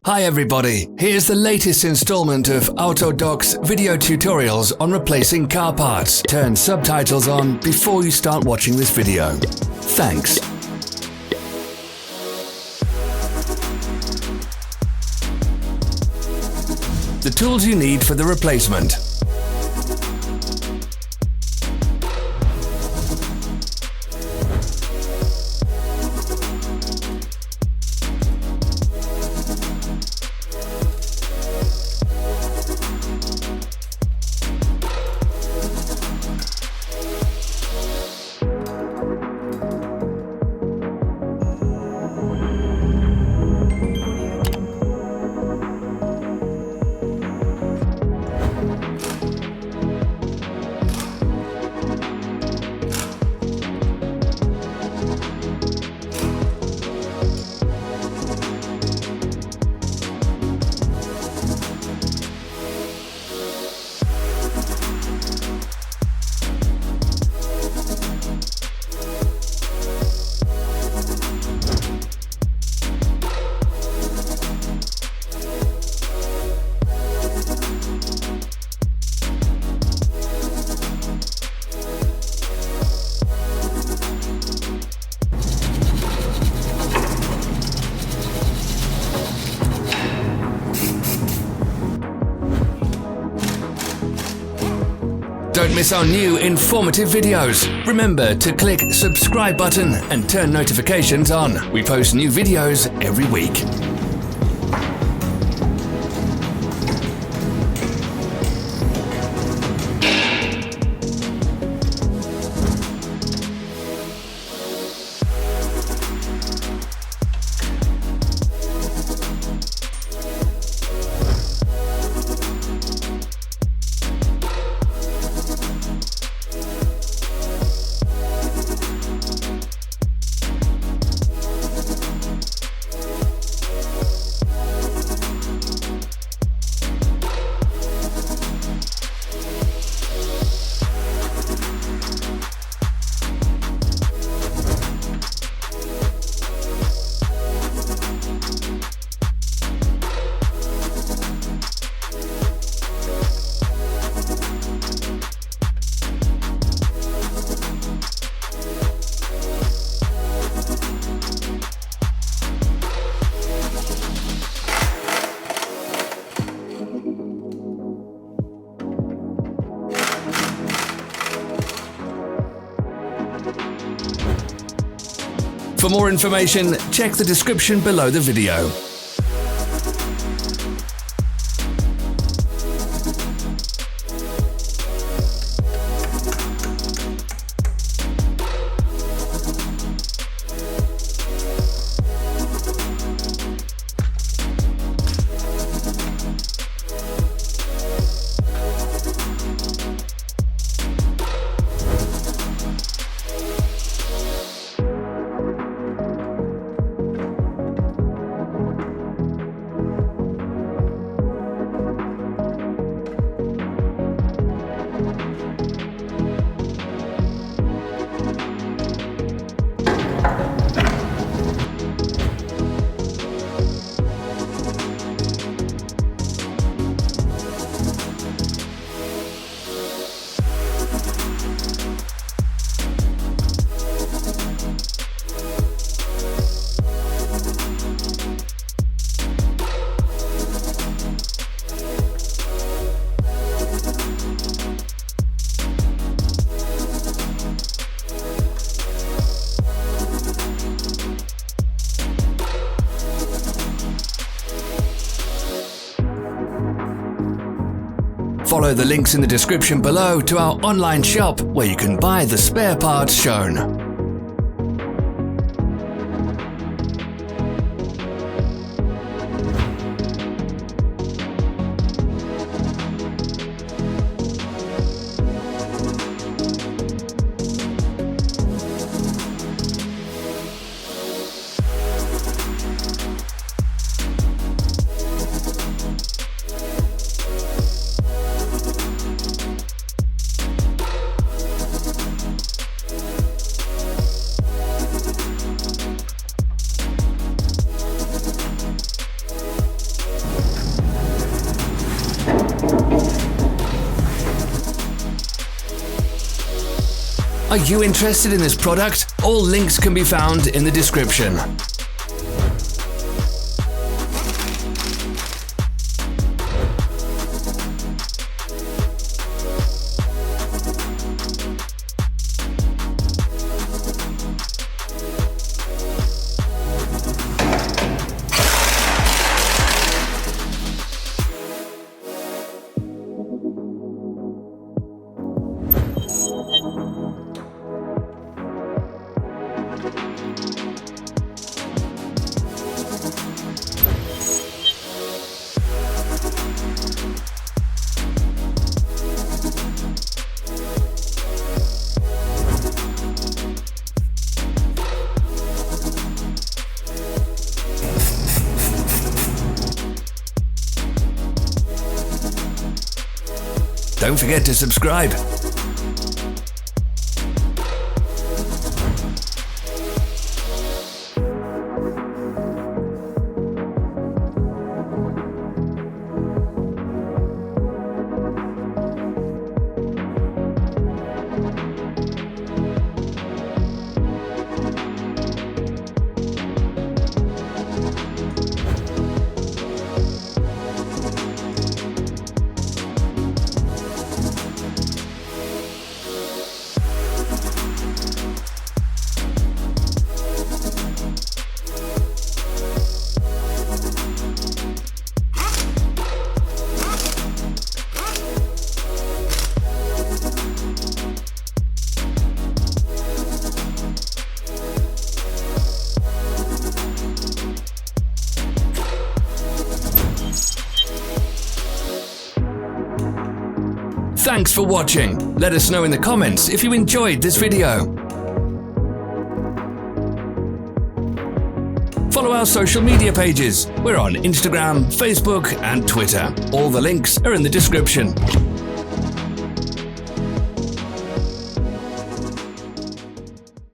Hi everybody, here's the latest installment of Autodoc's video tutorials on replacing car parts. Turn subtitles on before you start watching this video. Thanks. The tools you need for the replacement. Don't miss our new informative videos. Remember to click subscribe button and turn notifications on. We post new videos every week. For more information, check the description below the video. Follow the links in the description below to our online shop where you can buy the spare parts shown. Are you interested in this product? All links can be found in the description. Don't forget to subscribe. Thanks for watching. Let us know in the comments if you enjoyed this video. Follow our social media pages. We're on Instagram, Facebook, and Twitter. All the links are in the description.